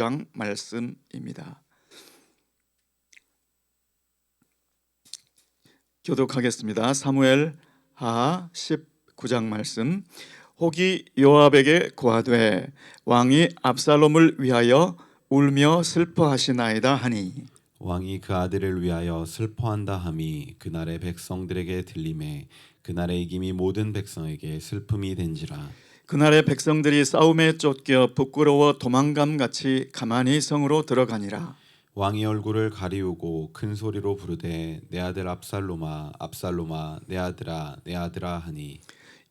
9장 말씀입니다. 교독하겠습니다. 사무엘 하 19장 말씀. 혹이 요압에게 고하되 왕이 압살롬을 위하여 울며 슬퍼하시나이다 하니 왕이 그 아들을 위하여 슬퍼한다 함이 그날의 백성들에게 들림에 그날의 이김이 모든 백성에게 슬픔이 된지라. 그날의 백성들이 싸움에 쫓겨 부끄러워 도망감같이 가만히 성으로 들어가니라. 왕이 얼굴을 가리우고 큰 소리로 부르되 내 아들 압살롬아 압살롬아 내 아들아 내 아들아 하니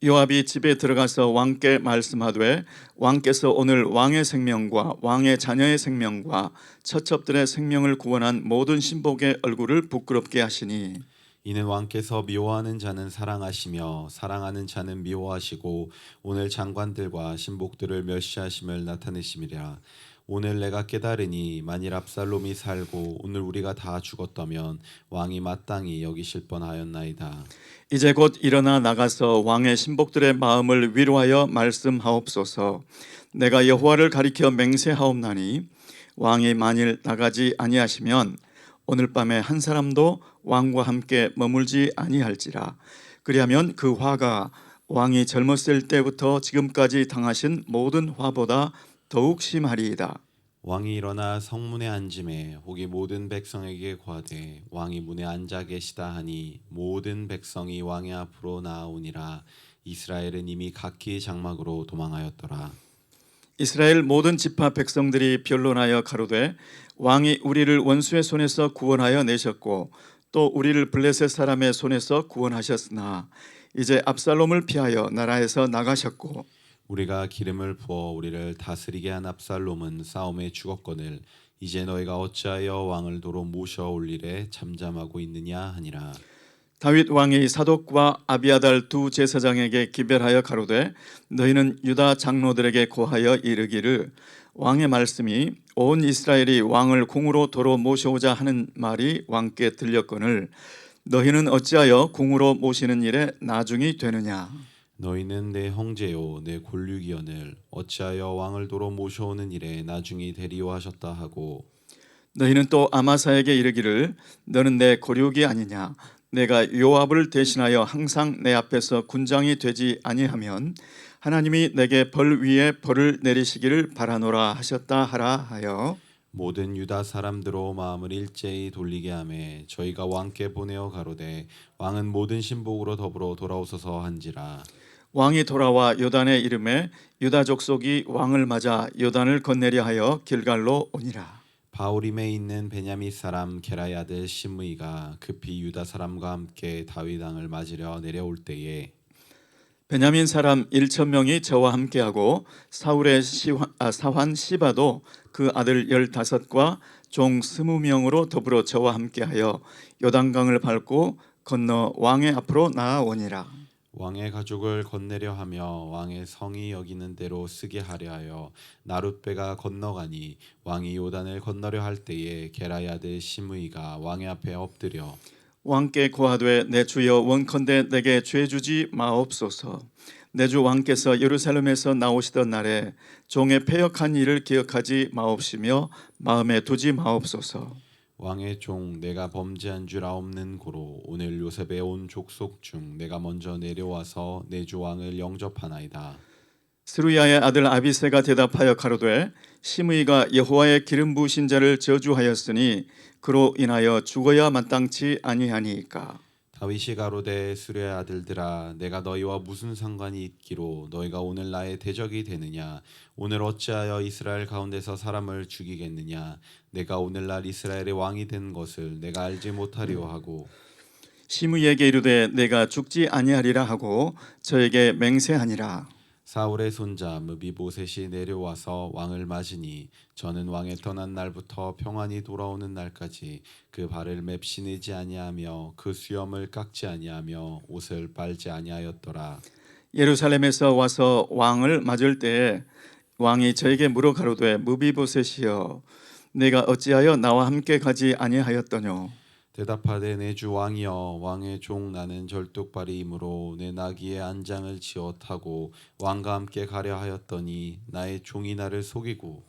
요압이 집에 들어가서 왕께 말씀하되 왕께서 오늘 왕의 생명과 왕의 자녀의 생명과 처첩들의 생명을 구원한 모든 신복의 얼굴을 부끄럽게 하시니 이는 왕께서 미워하는 자는 사랑하시며 사랑하는 자는 미워하시고 오늘 장관들과 신복들을 멸시하심을 나타내심이라. 오늘 내가 깨달으니 만일 압살롬이 살고 오늘 우리가 다 죽었다면 왕이 마땅히 여기실 뻔하였나이다. 이제 곧 일어나 나가서 왕의 신복들의 마음을 위로하여 말씀하옵소서. 내가 여호와를 가리켜 맹세하옵나니 왕이 만일 나가지 아니하시면 오늘 밤에 한 사람도 왕과 함께 머물지 아니할지라. 그리하면 그 화가 왕이 젊었을 때부터 지금까지 당하신 모든 화보다 더욱 심하리이다. 왕이 일어나 성문에 앉음에 혹이 모든 백성에게 고하되 왕이 문에 앉아 계시다 하니 모든 백성이 왕의 앞으로 나아오니라. 이스라엘은 이미 각기 장막으로 도망하였더라. 이스라엘 모든 지파 백성들이 변론하여 가로되 왕이 우리를 원수의 손에서 구원하여 내셨고 또 우리를 블레셋 사람의 손에서 구원하셨으나 이제 압살롬을 피하여 나라에서 나가셨고 우리가 기름을 부어 우리를 다스리게 한 압살롬은 싸움에 죽었거늘 이제 너희가 어찌하여 왕을 도로 모셔올 일에 잠잠하고 있느냐 하니라. 다윗 왕이 사독과 아비아달 두 제사장에게 기별하여 가로되 너희는 유다 장로들에게 고하여 이르기를 왕의 말씀이 온 이스라엘이 왕을 궁으로 도로 모셔오자 하는 말이 왕께 들렸거늘 너희는 어찌하여 궁으로 모시는 일에 나중이 되느냐. 너희는 내 형제요 내 골육이여늘 어찌하여 왕을 도로 모셔오는 일에 나중이 되리오 하셨다 하고 너희는 또 아마사에게 이르기를 너는 내 고륙이 아니냐. 내가 요압을 대신하여 항상 내 앞에서 군장이 되지 아니하면 하나님이 내게 벌 위에 벌을 내리시기를 바라노라 하셨다 하라 하여 모든 유다 사람들로 마음을 일제히 돌리게 하매 저희가 왕께 보내어 가로되 왕은 모든 신복으로 더불어 돌아오소서 한지라. 왕이 돌아와 요단에 이름에 유다 족속이 왕을 맞아 요단을 건네려 하여 길갈로 오니라. 바울임에 있는 베냐민 사람 게라의 아들 시므이가 급히 유다 사람과 함께 다윗 왕을 맞으려 내려올 때에 베냐민 사람 1,000명이 저와 함께하고 사울의 사환 시바도 그 아들 15과 종 20명으로 더불어 저와 함께하여 요단강을 밟고 건너 왕의 앞으로 나아오니라. 왕의 가족을 건네려 하며 왕의 성이 여기는 대로 쓰게 하려 하여 나룻배가 건너가니 왕이 요단을 건너려 할 때에 게라의 아들 시므이가 왕의 앞에 엎드려 왕께 고하되 내 주여 원컨대 내게 죄 주지 마옵소서. 내 주 왕께서 예루살렘에서 나오시던 날에 종의 패역한 일을 기억하지 마옵시며 마음에 두지 마옵소서. 왕의 종 내가 범죄한 줄 아옵는 고로 오늘 요셉의 온 족속 중 내가 먼저 내려와서 내 주 왕을 영접하나이다. 스루야의 아들 아비새가 대답하여 가로되 시므이가 여호와의 기름 부으신 자를 저주하였으니 그로 인하여 죽어야 마땅치 아니하니까. 다윗이 가로되 수레의 아들들아 내가 너희와 무슨 상관이 있기로 너희가 오늘 나의 대적이 되느냐. 오늘 어찌하여 이스라엘 가운데서 사람을 죽이겠느냐. 내가 오늘날 이스라엘의 왕이 된 것을 내가 알지 못하리오 하고 시므이에게 이르되 내가 죽지 아니하리라 하고 저에게 맹세하니라. 사울의 손자 므비보셋이 내려와서 왕을 맞으니 저는 왕에 떠난 날부터 평안히 돌아오는 날까지 그 발을 맵시내지 아니하며 그 수염을 깎지 아니하며 옷을 빨지 아니하였더라. 예루살렘에서 와서 왕을 맞을 때에 왕이 저에게 물어 가로되 무비보셋이여 내가 어찌하여 나와 함께 가지 아니하였더뇨. 대답하되 내 주 왕이여 왕의 종 나는 절뚝발이이므로 내 나귀의 안장을 지어 타고 왕과 함께 가려 하였더니 나의 종이 나를 속이고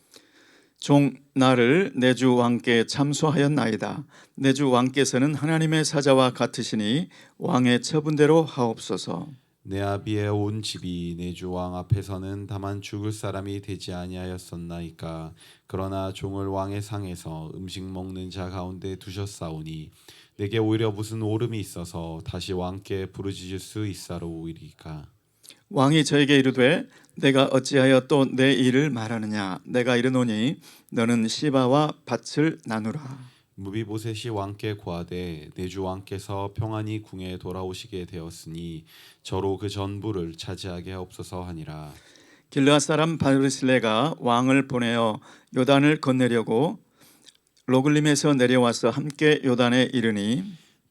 종 나를 내 주 왕께 참소하였나이다. 내 주 왕께서는 하나님의 사자와 같으시니 왕의 처분대로 하옵소서. 내 아비의 온 집이 내 주 왕 앞에서는 다만 죽을 사람이 되지 아니하였었나이까. 그러나 종을 왕의 상에서 음식 먹는 자 가운데 두셨사오니 내게 오히려 무슨 오름이 있어서 다시 왕께 부르짖을 수 있사로우리까. 왕이 저에게 이르되 내가 어찌하여 또 내 일을 말하느냐. 내가 이르노니 너는 시바와 밭을 나누라. 무비보셋이 왕께 고하되 내 주 왕께서 평안히 궁에 돌아오시게 되었으니 저로 그 전부를 차지하게 하옵소서 하니라. 길르앗 사람 바르실레가 왕을 보내어 요단을 건너려고 로글림에서 내려와서 함께 요단에 이르니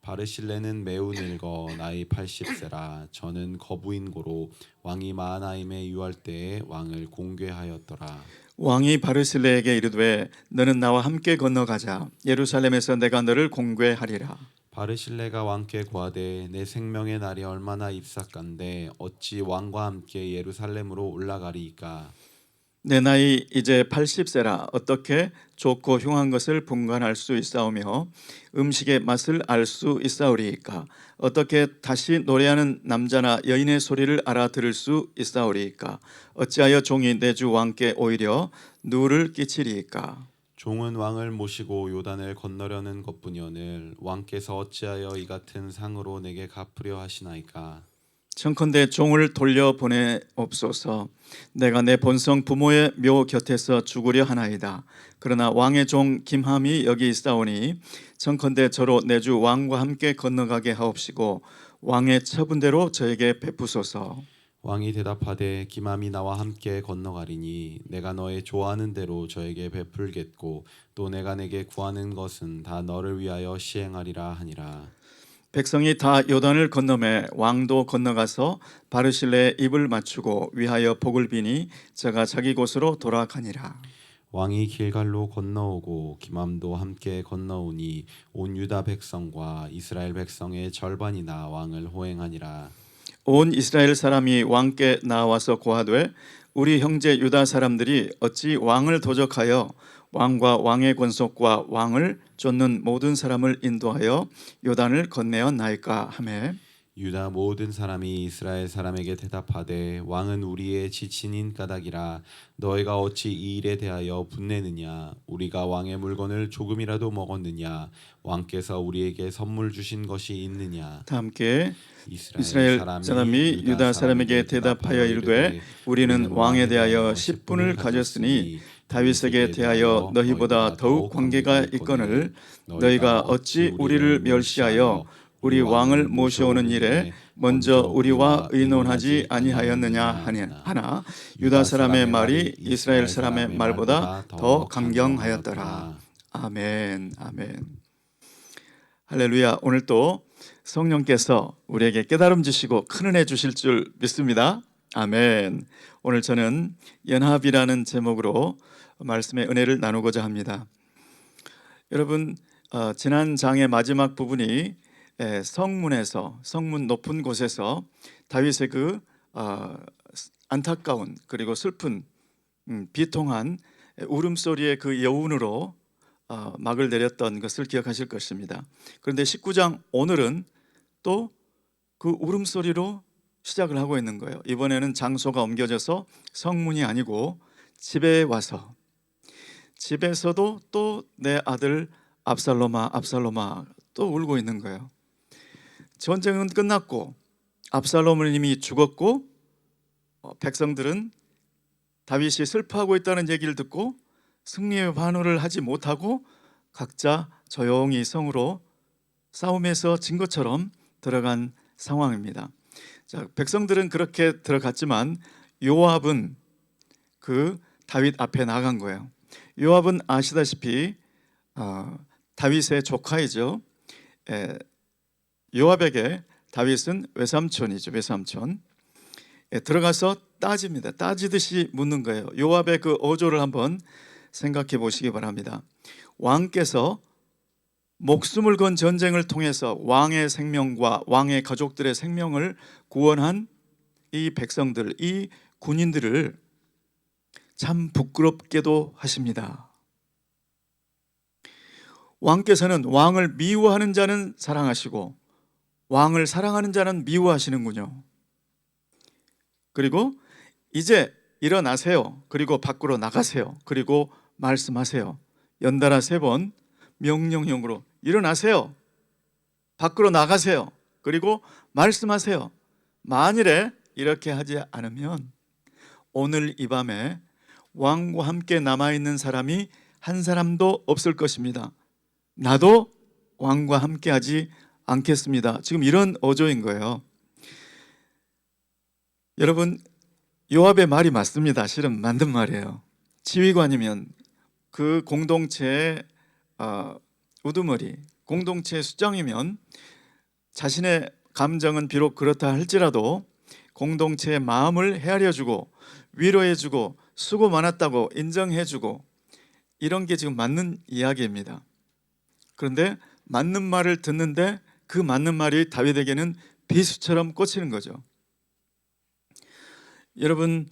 바르실레는 매우 늙어 나이 80세라. 저는 거부인 고로 왕이 마하나임에 유할 때에 왕을 공궤하였더라. 왕이 바르실레에게 이르되 너는 나와 함께 건너가자. 예루살렘에서 내가 너를 공궤하리라. 바르실레가 왕께 고하되 내 생명의 날이 얼마나 잎사간데 어찌 왕과 함께 예루살렘으로 올라가리이까. 내 나이 이제 80세라 어떻게 좋고 흉한 것을 분간할 수 있사오며 음식의 맛을 알 수 있사오리이까. 어떻게 다시 노래하는 남자나 여인의 소리를 알아들을 수 있사오리이까. 어찌하여 종이 내 주 왕께 오히려 누를 끼치리이까. 종은 왕을 모시고 요단을 건너려는 것뿐이오늘 왕께서 어찌하여 이 같은 상으로 내게 갚으려 하시나이까. 청컨대 종을 돌려보내옵소서. 내가 내 본성 부모의 묘 곁에서 죽으려 하나이다. 그러나 왕의 종 김함이 여기 있사오니 청컨대 저로 내 주 왕과 함께 건너가게 하옵시고 왕의 처분대로 저에게 베푸소서. 왕이 대답하되 김함이 나와 함께 건너가리니 내가 너의 좋아하는 대로 저에게 베풀겠고 또 내가 내게 구하는 것은 다 너를 위하여 시행하리라 하니라. 백성이 다 요단을 건너매 왕도 건너가서 바르실레의 입을 맞추고 위하여 복을 비니 저가 자기 곳으로 돌아가니라. 왕이 길갈로 건너오고 김함도 함께 건너오니 온 유다 백성과 이스라엘 백성의 절반이나 왕을 호행하니라. 온 이스라엘 사람이 왕께 나와서 고하되 우리 형제 유다 사람들이 어찌 왕을 도적하여 왕과 왕의 권속과 왕을 쫓는 모든 사람을 인도하여 요단을 건네었나이까 하매 유다 모든 사람이 이스라엘 사람에게 대답하되 왕은 우리의 지친인 까닭이라. 너희가 어찌 이 일에 대하여 분내느냐. 우리가 왕의 물건을 조금이라도 먹었느냐. 왕께서 우리에게 선물 주신 것이 있느냐. 다 함께 이스라엘 사람이 유다 사람에게 대답하여 이르되 우리는 왕에 대하여 10분을 가졌으니 다윗에게 대하여 너희보다 더욱 관계가 있거늘 너희가 어찌 우리를 멸시하여 우리 왕을 모셔오는 일에 먼저 우리와 의논하지 아니하였느냐 하나 유다 사람의 말이 이스라엘 사람의 말보다 더 강경하였더라. 아멘. 아멘. 할렐루야. 오늘 또 성령께서 우리에게 깨달음 주시고 큰 은혜 주실 줄 믿습니다. 아멘. 오늘 저는 연합이라는 제목으로 말씀의 은혜를 나누고자 합니다. 여러분, 지난 장의 마지막 부분이 성문에서 성문 높은 곳에서 다윗의 그 안타까운 그리고 슬픈 비통한 울음소리의 그 여운으로 막을 내렸던 것을 기억하실 것입니다. 그런데 19장 오늘은 또 그 울음소리로 시작을 하고 있는 거예요. 이번에는 장소가 옮겨져서 성문이 아니고 집에 와서 집에서도 또 내 아들 압살롬아 압살롬아 또 울고 있는 거예요. 전쟁은 끝났고 압살롬은 이미 죽었고 백성들은 다윗이 슬퍼하고 있다는 얘기를 듣고 승리의 환호를 하지 못하고 각자 조용히 성으로 싸움에서 진 것처럼 들어간 상황입니다. 자, 백성들은 그렇게 들어갔지만 요압은 그 다윗 앞에 나간 거예요. 요압은 아시다시피 다윗의 조카이죠. 요압에게 다윗은 외삼촌이죠. 외삼촌. 들어가서 따집니다. 따지듯이 묻는 거예요. 요압의 그 어조를 한번 생각해 보시기 바랍니다. 왕께서 목숨을 건 전쟁을 통해서 왕의 생명과 왕의 가족들의 생명을 구원한 이 백성들, 이 군인들을 참 부끄럽게도 하십니다. 왕께서는 왕을 미워하는 자는 사랑하시고 왕을 사랑하는 자는 미워하시는군요. 그리고 이제 일어나세요. 그리고 밖으로 나가세요. 그리고 말씀하세요. 연달아 3번 명령형으로 일어나세요. 밖으로 나가세요. 그리고 말씀하세요. 만일에 이렇게 하지 않으면 오늘 이 밤에 왕과 함께 남아있는 사람이 한 사람도 없을 것입니다. 나도 왕과 함께 하지 않겠습니다. 지금 이런 어조인 거예요. 여러분, 요압의 말이 맞습니다. 실은 만든 말이에요. 지휘관이면 그 공동체의 우두머리, 공동체의 수장이면 자신의 감정은 비록 그렇다 할지라도 공동체의 마음을 헤아려주고 위로해주고 수고 많았다고 인정해주고 이런 게 지금 맞는 이야기입니다. 그런데 맞는 말을 듣는데 그 맞는 말이 다윗에게는 비수처럼 꽂히는 거죠. 여러분,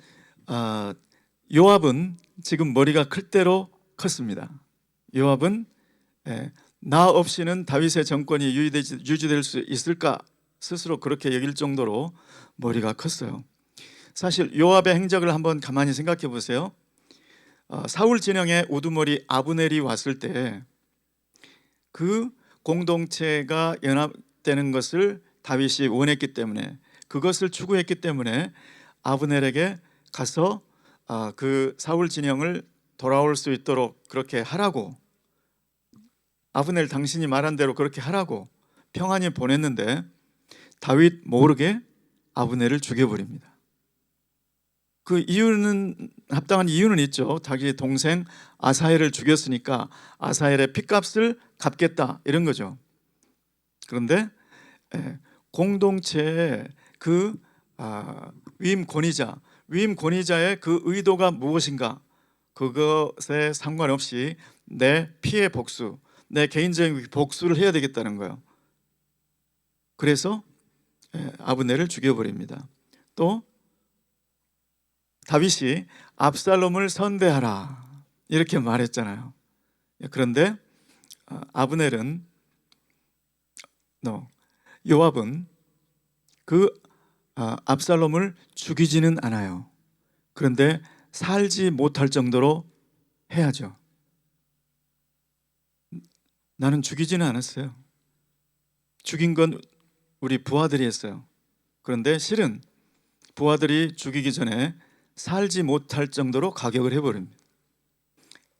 요압은 지금 머리가 클 대로 컸습니다. 요압은 나 없이는 다윗의 정권이 유지될 수 있을까 스스로 그렇게 여길 정도로 머리가 컸어요. 사실 요압의 행적을 한번 가만히 생각해 보세요. 사울 진영의 우두머리 아브넬이 왔을 때 그 공동체가 연합되는 것을 다윗이 원했기 때문에, 그것을 추구했기 때문에 아브넬에게 가서 그 사울 진영을 돌아올 수 있도록 그렇게 하라고, 아브넬 당신이 말한 대로 그렇게 하라고 평안히 보냈는데 다윗 모르게 아브넬을 죽여버립니다. 그 이유는, 합당한 이유는 있죠. 자기 동생 아사헬을 죽였으니까 아사헬의 핏값을 갚겠다 이런 거죠. 그런데 공동체의 그 위임 권위자의 그 의도가 무엇인가, 그것에 상관없이 내 피해 복수, 내 개인적인 복수를 해야 되겠다는 거예요. 그래서 아브넬을 죽여버립니다. 또 다윗이 압살롬을 선대하라 이렇게 말했잖아요. 그런데 요압은 그 압살롬을 죽이지는 않아요. 그런데 살지 못할 정도로 해야죠. 나는 죽이지는 않았어요. 죽인 건 우리 부하들이 했어요. 그런데 실은 부하들이 죽이기 전에 살지 못할 정도로 가격을 해버립니다.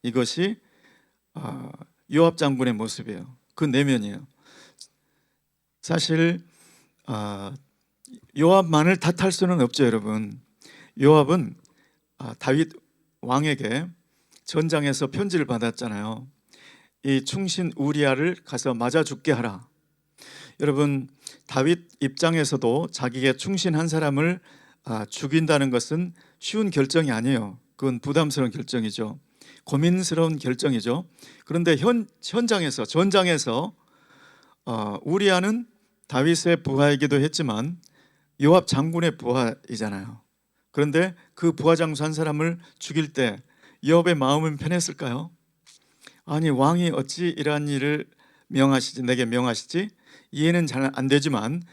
이것이 요압 장군의 모습이에요. 그 내면이에요. 사실 요압만을 탓할 수는 없죠, 여러분. 요압은 다윗 왕에게 전장에서 편지를 받았잖아요. 이 충신 우리아를 가서 맞아 죽게 하라. 여러분, 다윗 입장에서도 자기에게 충신한 사람을 죽인다는 것은 쉬운 결정이 아니에요. 그건 부담스러운 결정이죠. 고민스러운 결정이죠. 그런데 전장에서 우리아는 다윗의 부하이기도 했지만 요압 장군의 부하이잖아요. 그런데 그 부하 장수 한 사람을 죽일 때 요압의 마음은 편했을까요? 아니, 왕이 어찌 이러한 일을 내게 명하시지? 이해는 잘 안 되지만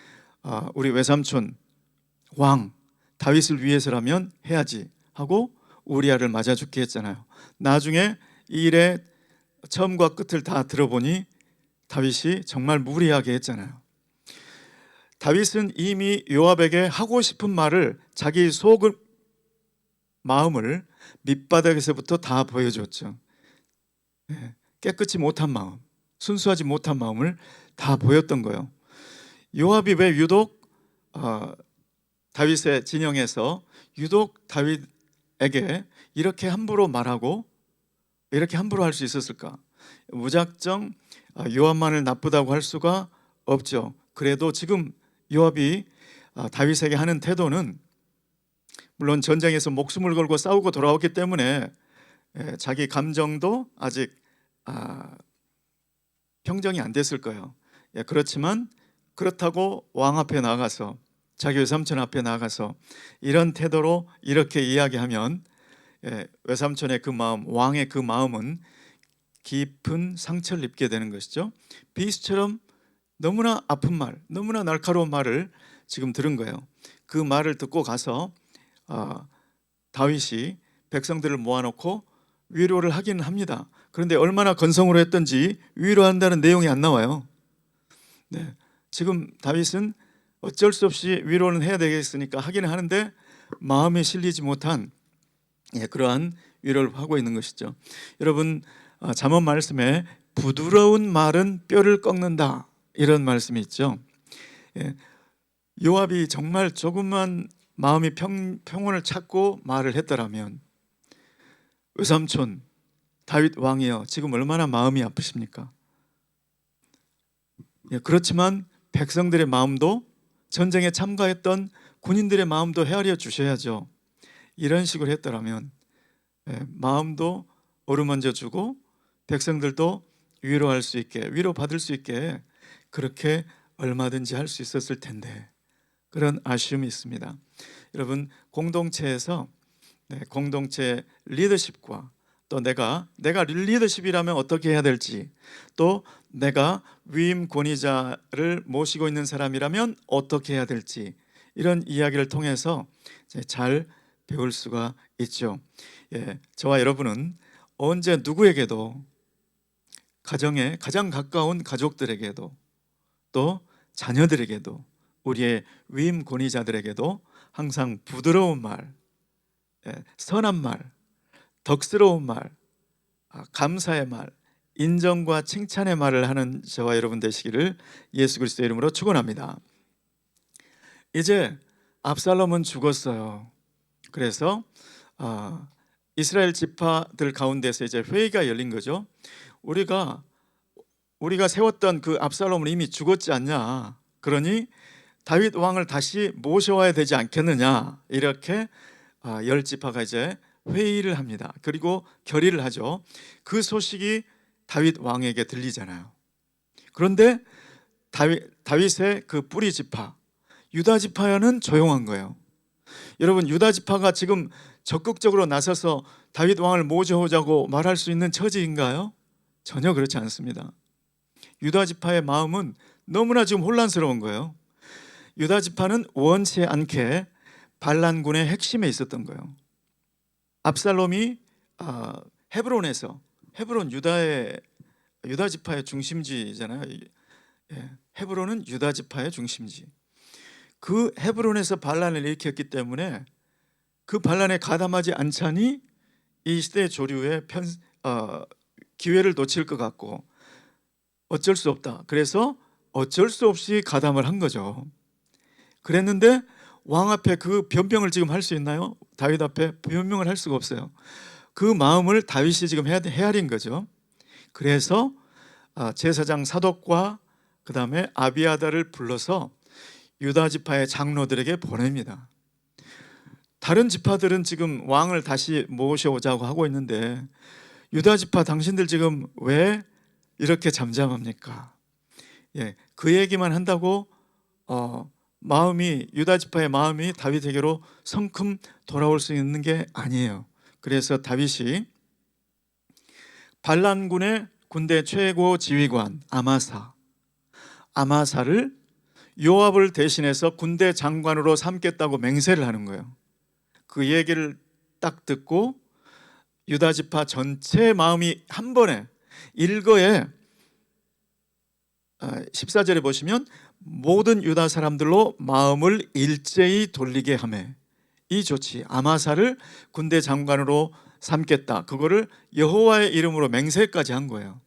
우리 외삼촌 왕 다윗을 위해서라면 해야지 하고 우리아를 맞아 죽게 했잖아요. 나중에 이 일의 처음과 끝을 다 들어보니 다윗이 정말 무리하게 했잖아요. 다윗은 이미 요압에게 하고 싶은 말을, 자기 마음을 밑바닥에서부터 다 보여줬죠. 깨끗이 못한 마음, 순수하지 못한 마음을 다 보였던 거예요. 요압이 왜 유독 다윗의 진영에서 유독 다윗에게 이렇게 함부로 말하고 이렇게 함부로 할 수 있었을까? 무작정 요압만을 나쁘다고 할 수가 없죠. 그래도 지금 요압이 다윗에게 하는 태도는, 물론 전쟁에서 목숨을 걸고 싸우고 돌아왔기 때문에 자기 감정도 아직 평정이 안 됐을 거예요. 그렇지만 그렇다고 왕 앞에 나가서, 자기 외삼촌 앞에 나가서 이런 태도로 이렇게 이야기하면 외삼촌의 그 마음, 왕의 그 마음은 깊은 상처를 입게 되는 것이죠. 비수처럼 너무나 아픈 말, 너무나 날카로운 말을 지금 들은 거예요. 그 말을 듣고 가서 다윗이 백성들을 모아놓고 위로를 하긴 합니다. 그런데 얼마나 건성으로 했던지 위로한다는 내용이 안 나와요. 네, 지금 다윗은 어쩔 수 없이 위로는 해야 되겠으니까 하기는 하는데 마음에 실리지 못한 그러한 위로를 하고 있는 것이죠. 여러분, 잠언 말씀에 부드러운 말은 뼈를 꺾는다, 이런 말씀이 있죠. 예, 요압이 정말 조금만 마음이 평온을 찾고 말을 했더라면, 외삼촌 다윗 왕이여, 지금 얼마나 마음이 아프십니까? 그렇지만 백성들의 마음도, 전쟁에 참가했던 군인들의 마음도 헤아려 주셔야죠. 이런 식으로 했더라면 마음도 어루만져 주고 백성들도 위로할 수 있게, 위로받을 수 있게 그렇게 얼마든지 할 수 있었을 텐데, 그런 아쉬움이 있습니다. 여러분, 공동체에서 공동체 리더십과 또 내가 리더십이라면 어떻게 해야 될지, 또 내가 위임 권위자를 모시고 있는 사람이라면 어떻게 해야 될지, 이런 이야기를 통해서 잘 배울 수가 있죠. 저와 여러분은 언제 누구에게도, 가정에 가장 가까운 가족들에게도, 또 자녀들에게도, 우리의 위임 권위자들에게도 항상 부드러운 말, 선한 말, 덕스러운 말, 감사의 말, 인정과 칭찬의 말을 하는 저와 여러분 되시기를 예수 그리스도의 이름으로 축원합니다. 이제 압살롬은 죽었어요. 그래서 이스라엘 지파들 가운데서 이제 회의가 열린 거죠. 우리가 세웠던 그 압살롬은 이미 죽었지 않냐, 그러니 다윗 왕을 다시 모셔와야 되지 않겠느냐, 이렇게 열 지파가 이제 회의를 합니다. 그리고 결의를 하죠. 그 소식이 다윗 왕에게 들리잖아요. 그런데 다윗의 그 뿌리 지파 유다 지파는 조용한 거예요. 여러분, 유다 지파가 지금 적극적으로 나서서 다윗 왕을 모셔오자고 말할 수 있는 처지인가요? 전혀 그렇지 않습니다. 유다 지파의 마음은 너무나 지금 혼란스러운 거예요. 유다 지파는 원치 않게 반란군의 핵심에 있었던 거예요. 압살롬이 헤브론에서, 헤브론 유다 지파의 중심지잖아요. 헤브론은 유다 지파의 중심지. 그 헤브론에서 반란을 일으켰기 때문에 그 반란에 가담하지 않자니 이 시대 조류의 기회를 놓칠 것 같고 어쩔 수 없다. 그래서 어쩔 수 없이 가담을 한 거죠. 그랬는데 왕 앞에 그 변명을 지금 할 수 있나요? 다윗 앞에 변명을 할 수가 없어요. 그 마음을 다윗이 지금 헤아린 거죠. 그래서 제사장 사독과 그 다음에 아비아다를 불러서 유다 지파의 장로들에게 보냅니다. 다른 지파들은 지금 왕을 다시 모셔오자고 하고 있는데 유다 지파 당신들 지금 왜 이렇게 잠잠합니까? 그 얘기만 한다고 유다 지파의 마음이 다윗에게로 성큼 돌아올 수 있는 게 아니에요. 그래서 다윗이 반란군의 군대 최고 지휘관 아마사를 요압을 대신해서 군대 장관으로 삼겠다고 맹세를 하는 거예요. 그 얘기를 딱 듣고 유다 지파 전체의 마음이 한 번에 일거에 14절에 보시면 모든 유다 사람들로 마음을 일제히 돌리게 하매, 이 조치, 아마사를 군대 장관으로 삼겠다, 그거를 여호와의 이름으로 맹세까지 한 거예요.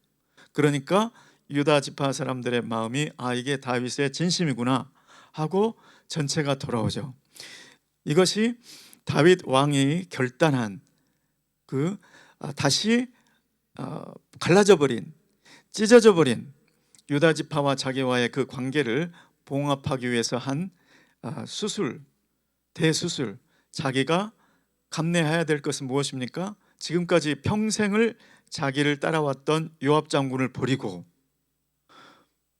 그러니까 유다 지파 사람들의 마음이 이게 다윗의 진심이구나 하고 전체가 돌아오죠. 이것이 다윗 왕이 결단한 다시 갈라져 버린, 찢어져 버린 유다 지파와 자기와의 그 관계를 봉합하기 위해서 한 대수술. 자기가 감내해야 될 것은 무엇입니까? 지금까지 평생을 자기를 따라왔던 요압 장군을 버리고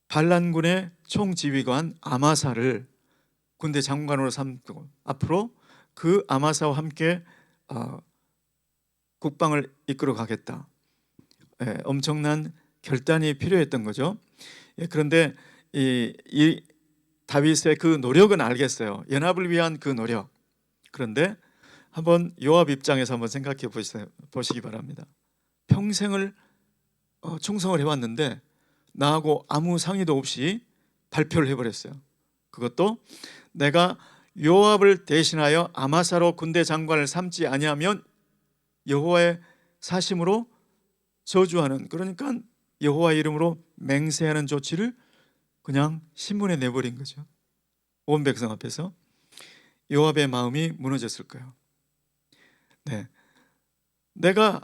반란군의 총지휘관 아마사를 군대 장관으로 삼고 앞으로 그 아마사와 함께 국방을 이끌어 가겠다. 엄청난 결단이 필요했던 거죠. 그런데 이 다윗의 그 노력은 알겠어요. 연합을 위한 그 노력. 그런데 한번 요압 입장에서 한번 생각해 보시기 바랍니다. 평생을 충성을 해왔는데 나하고 아무 상의도 없이 발표를 해버렸어요. 그것도 내가 요압을 대신하여 아마사로 군대 장관을 삼지 아니하면 여호와의 사심으로 저주하는, 그러니까 여호와 이름으로 맹세하는 조치를 그냥 신문에 내버린 거죠. 온 백성 앞에서. 요압의 마음이 무너졌을까요? 네, 내가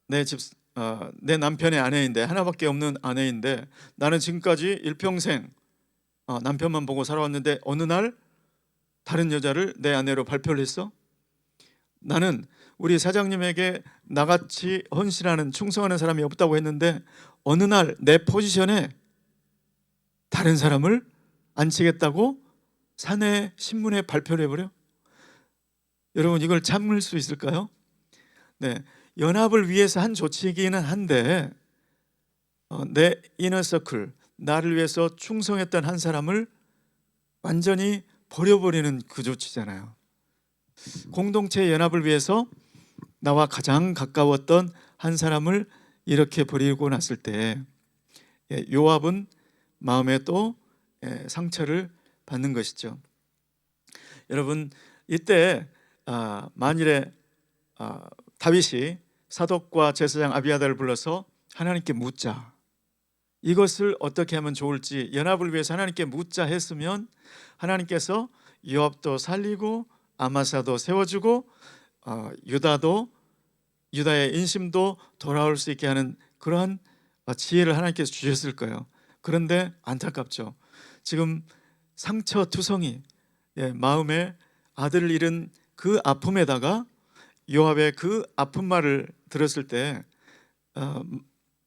내 남편의 아내인데, 하나밖에 없는 아내인데, 나는 지금까지 일평생 남편만 보고 살아왔는데 어느 날 다른 여자를 내 아내로 발표를 했어? 나는 우리 사장님에게 나같이 헌신하는 충성하는 사람이 없다고 했는데 어느 날 내 포지션에 다른 사람을 앉히겠다고 사내 신문에 발표를 해버려? 여러분, 이걸 참을 수 있을까요? 네, 연합을 위해서 한 조치이기는 한데 내 이너서클, 나를 위해서 충성했던 한 사람을 완전히 버려버리는 그 조치잖아요. 공동체 연합을 위해서 나와 가장 가까웠던 한 사람을 이렇게 버리고 났을 때 요압은 마음에 또 상처를 받는 것이죠. 여러분, 이때 만일에 다윗이 사독과 제사장 아비아달을 불러서 하나님께 묻자, 이것을 어떻게 하면 좋을지 연합을 위해서 하나님께 묻자 했으면 하나님께서 요압도 살리고 아마사도 세워주고 유다의 인심도 돌아올 수 있게 하는 그러한 지혜를 하나님께서 주셨을 거예요. 그런데 안타깝죠. 지금 상처투성이, 마음에 아들을 잃은 그 아픔에다가 요압의 그 아픈 말을 들었을 때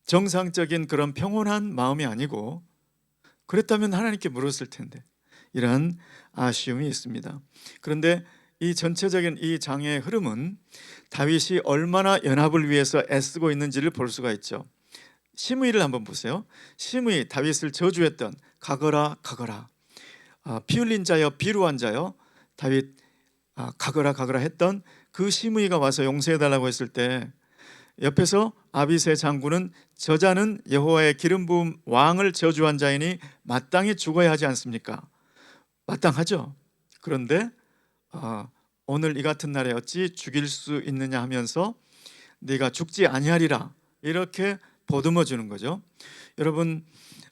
정상적인 그런 평온한 마음이 아니고, 그랬다면 하나님께 물었을 텐데, 이러한 아쉬움이 있습니다. 그런데 이 전체적인 이 장의 흐름은 다윗이 얼마나 연합을 위해서 애쓰고 있는지를 볼 수가 있죠. 시므이를 한번 보세요. 시므이, 다윗을 저주했던 가거라 가거라, 피 흘린 자여 비루한 자여, 다윗 가거라 가거라 했던 그 시므이가 와서 용서해달라고 했을 때 옆에서 아비새 장군은 저자는 여호와의 기름 부은 왕을 저주한 자이니 마땅히 죽어야 하지 않습니까? 마땅하죠. 그런데 오늘 이 같은 날에 어찌 죽일 수 있느냐 하면서 네가 죽지 아니하리라, 이렇게 보듬어 주는 거죠. 여러분,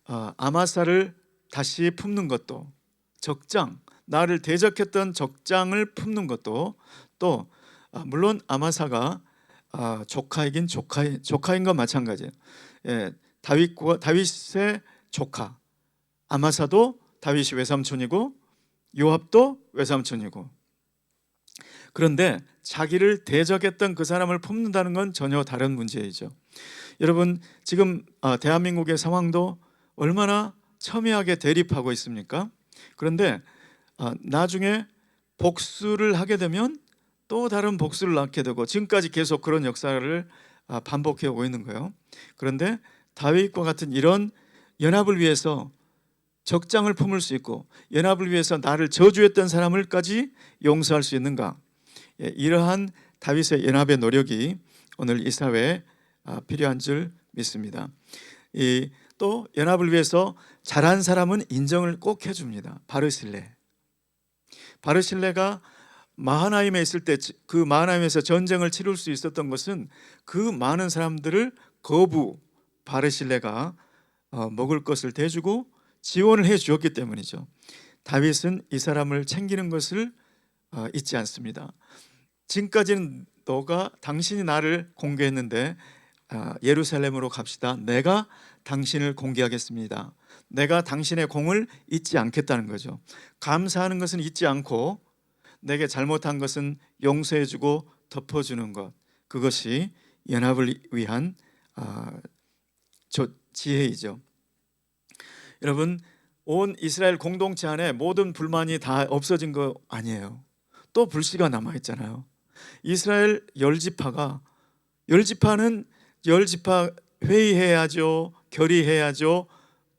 아마사를 다시 품는 것도, 적장, 나를 대적했던 적장을 품는 것도, 또 물론 아마사가 조카이긴 조카인 것 마찬가지예요. 다윗의 조카 아마사도 다윗이 외삼촌이고 요압도 외삼촌이고, 그런데 자기를 대적했던 그 사람을 품는다는 건 전혀 다른 문제이죠. 여러분, 지금 대한민국의 상황도 얼마나 첨예하게 대립하고 있습니까? 그런데 나중에 복수를 하게 되면 또 다른 복수를 낳게 되고, 지금까지 계속 그런 역사를 반복해 오고 있는 거예요. 그런데 다윗과 같은 이런 연합을 위해서 적장을 품을 수 있고, 연합을 위해서 나를 저주했던 사람을까지 용서할 수 있는가? 이러한 다윗의 연합의 노력이 오늘 이 사회에 필요한 줄 믿습니다. 또 연합을 위해서 잘한 사람은 인정을 꼭 해줍니다. 바르실레가 마하나임에 있을 때, 그 마하나임에서 전쟁을 치룰 수 있었던 것은 그 많은 사람들을 바르실레가 먹을 것을 대주고 지원을 해 주었기 때문이죠. 다윗은 이 사람을 챙기는 것을 잊지 않습니다. 지금까지는 당신이 나를 공개했는데 예루살렘으로 갑시다. 내가 당신을 공개하겠습니다. 내가 당신의 공을 잊지 않겠다는 거죠. 감사하는 것은 잊지 않고 내게 잘못한 것은 용서해주고 덮어주는 것, 그것이 연합을 위한 지혜이죠. 여러분, 온 이스라엘 공동체 안에 모든 불만이 다 없어진 거 아니에요. 또 불씨가 남아있잖아요. 이스라엘 열지파는 열지파 회의해야죠, 결의해야죠.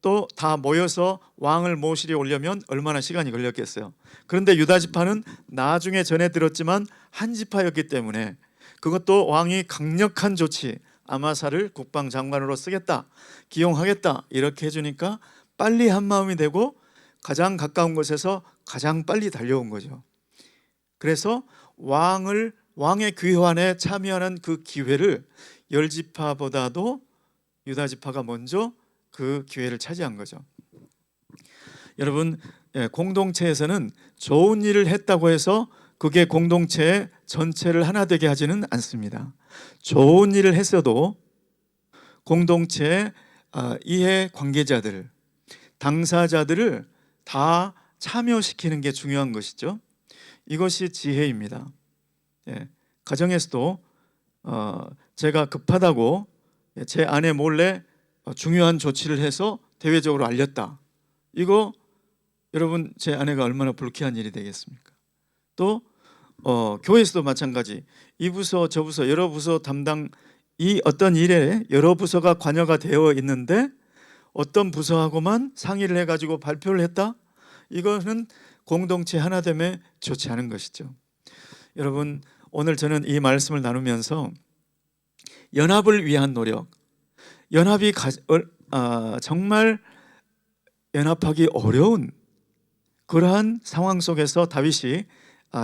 또 다 모여서 왕을 모시려 오려면 얼마나 시간이 걸렸겠어요. 그런데 유다 지파는 나중에 전해 들었지만 한 지파였기 때문에 그것도 왕이 강력한 조치, 아마사를 국방장관으로 쓰겠다, 기용하겠다 이렇게 해주니까 빨리 한 마음이 되고 가장 가까운 곳에서 가장 빨리 달려온 거죠. 그래서 왕의 귀환에 참여하는 그 기회를 열 지파보다도 유다 지파가 먼저 그 기회를 차지한 거죠. 여러분, 공동체에서는 좋은 일을 했다고 해서 그게 공동체 전체를 하나 되게 하지는 않습니다. 좋은 일을 했어도 공동체의 이해 관계자들, 당사자들을 다 참여시키는 게 중요한 것이죠. 이것이 지혜입니다. 가정에서도 제가 급하다고 제 아내 몰래 중요한 조치를 해서 대외적으로 알렸다. 이거 여러분, 제 아내가 얼마나 불쾌한 일이 되겠습니까? 또 교회에서도 마찬가지. 이 부서 저 부서 여러 부서 담당 이 어떤 일에 여러 부서가 관여가 되어 있는데 어떤 부서하고만 상의를 해가지고 발표를 했다? 이거는 공동체 하나됨에 좋지 않은 것이죠. 여러분, 오늘 저는 이 말씀을 나누면서 연합을 위한 노력, 연합이 정말 연합하기 어려운 그러한 상황 속에서 다윗이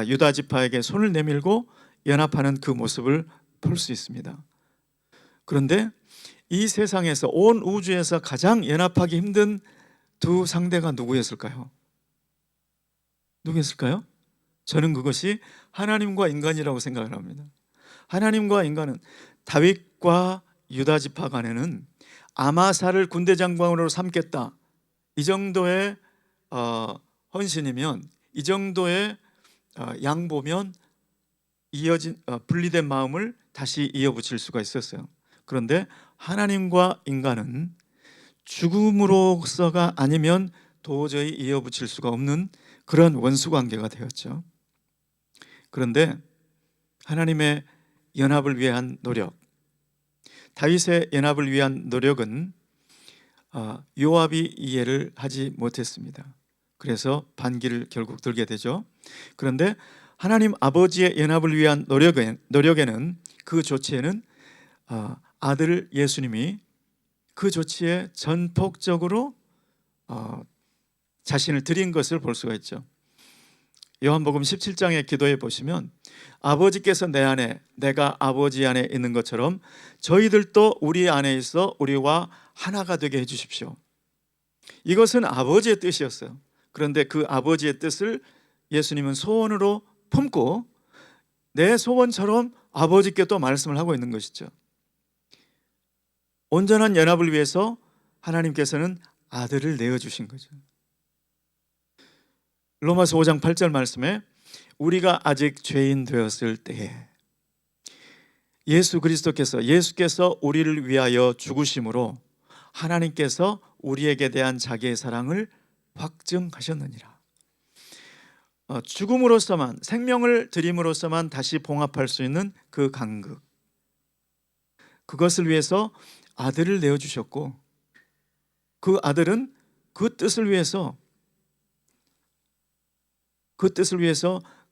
유다 지파에게 손을 내밀고 연합하는 그 모습을 볼 수 있습니다. 그런데 이 세상에서 온 우주에서 가장 연합하기 힘든 두 상대가 누구였을까요? 누구였을까요? 저는 그것이 하나님과 인간이라고 생각을 합니다. 하나님과 인간은 다윗과 유다 지파 간에는 아마사를 군대 장관으로 삼겠다, 이 정도의 헌신이면, 이 정도의 양보면 분리된 마음을 다시 이어붙일 수가 있었어요. 그런데 하나님과 인간은 죽음으로서가 아니면 도저히 이어붙일 수가 없는 그런 원수관계가 되었죠. 그런데 하나님의 연합을 위한 노력, 다윗의 연합을 위한 노력은 요압이 이해를 하지 못했습니다. 그래서 반기를 결국 들게 되죠. 그런데 하나님 아버지의 연합을 위한 노력에는 그 조치에는 아들 예수님이 그 조치에 전폭적으로 자신을 드린 것을 볼 수가 있죠. 요한복음 17장의 기도에 보시면 아버지께서 내 안에 내가 아버지 안에 있는 것처럼 저희들도 우리 안에 있어 우리와 하나가 되게 해주십시오. 이것은 아버지의 뜻이었어요. 그런데 그 아버지의 뜻을 예수님은 소원으로 품고 내 소원처럼 아버지께 또 말씀을 하고 있는 것이죠. 온전한 연합을 위해서 하나님께서는 아들을 내어주신 거죠. 로마서 5장 8절 말씀에 우리가 아직 죄인 되었을 때에 예수께서 우리를 위하여 죽으심으로 하나님께서 우리에게 대한 자기의 사랑을 확증하셨느니라. 죽음으로서만, 생명을 드림으로써만 다시 봉합할 수 있는 그 간극, 그것을 위해서 아들을 내어주셨고, 그 아들은 그 뜻을 위해서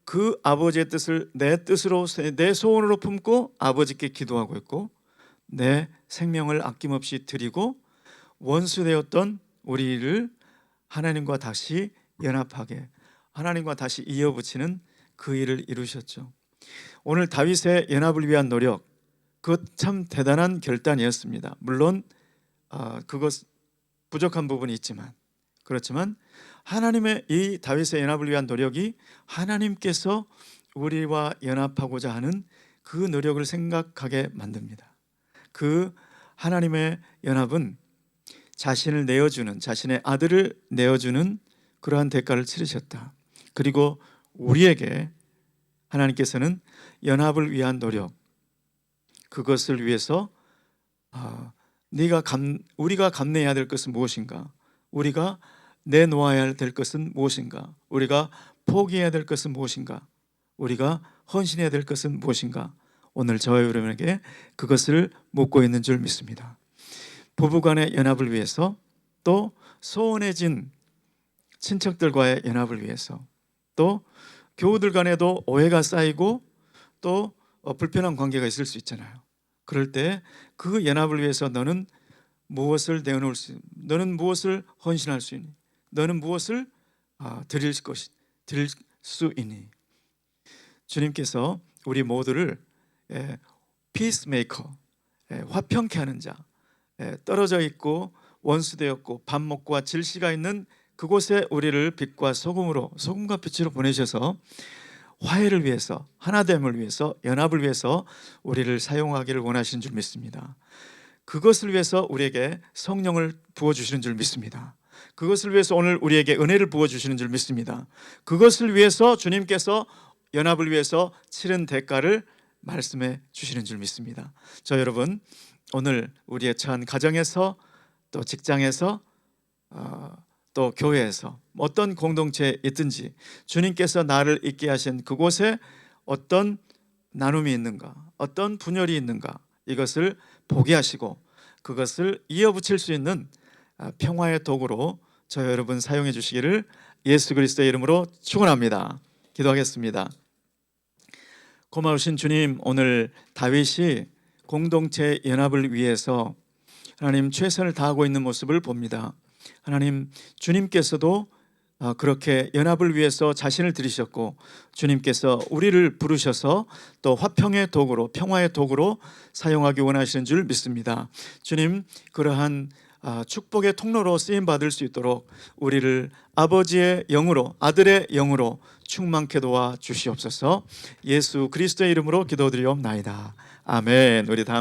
그 아버지의 뜻을 내 뜻으로, 내 소원으로 품고 아버지께 기도하고 있고, 내 생명을 아낌없이 드리고 원수되었던 우리를 하나님과 다시 연합하게, 하나님과 다시 이어붙이는 그 일을 이루셨죠. 오늘 다윗의 연합을 위한 노력, 그것 참 대단한 결단이었습니다. 물론 그것 부족한 부분이 있지만, 그렇지만 하나님의 이 다윗의 연합을 위한 노력이 하나님께서 우리와 연합하고자 하는 그 노력을 생각하게 만듭니다. 그 하나님의 연합은 자신을 내어주는, 자신의 아들을 내어주는 그러한 대가를 치르셨다. 그리고 우리에게 하나님께서는 연합을 위한 노력, 그것을 위해서 우리가 감내해야 될 것은 무엇인가, 우리가 내놓아야 될 것은 무엇인가, 우리가 포기해야 될 것은 무엇인가, 우리가 헌신해야 될 것은 무엇인가, 오늘 저와 여러분에게 그것을 묻고 있는 줄 믿습니다. 부부간의 연합을 위해서, 또 소원해진 친척들과의 연합을 위해서, 또 교우들 간에도 오해가 쌓이고 또 불편한 관계가 있을 수 있잖아요. 그럴 때 그 연합을 위해서 너는 무엇을 내어놓을 수 있니? 너는 무엇을 헌신할 수 있니? 너는 무엇을 드릴 수 있니? 주님께서 우리 모두를 피스메이커, 화평케 하는 자, 떨어져 있고 원수되었고 반목과 질시가 있는 그곳에 우리를 빛과 소금과 빛으로 보내셔서 화해를 위해서, 하나됨을 위해서, 연합을 위해서 우리를 사용하기를 원하시는 줄 믿습니다. 그것을 위해서 우리에게 성령을 부어주시는 줄 믿습니다. 그것을 위해서 오늘 우리에게 은혜를 부어주시는 줄 믿습니다. 그것을 위해서 주님께서 연합을 위해서 치른 대가를 말씀해 주시는 줄 믿습니다. 저 여러분, 오늘 우리의 처한 가정에서, 또 직장에서, 또 교회에서 어떤 공동체에 있든지 주님께서 나를 있게 하신 그곳에 어떤 나눔이 있는가, 어떤 분열이 있는가, 이것을 보게 하시고 그것을 이어붙일 수 있는 평화의 도구로 저 여러분 사용해 주시기를 예수 그리스도의 이름으로 축원합니다. 기도하겠습니다. 고마우신 주님, 오늘 다윗이 공동체 연합을 위해서 하나님 최선을 다하고 있는 모습을 봅니다. 하나님, 주님께서도 그렇게 연합을 위해서 자신을 들이셨고 주님께서 우리를 부르셔서 또 화평의 도구로, 평화의 도구로 사용하기 원하시는 줄 믿습니다. 주님, 그러한 축복의 통로로 쓰임받을 수 있도록 우리를 아버지의 영으로, 아들의 영으로 충만케 도와 주시옵소서. 예수 그리스도의 이름으로 기도드리옵나이다. 아멘. 우리 다음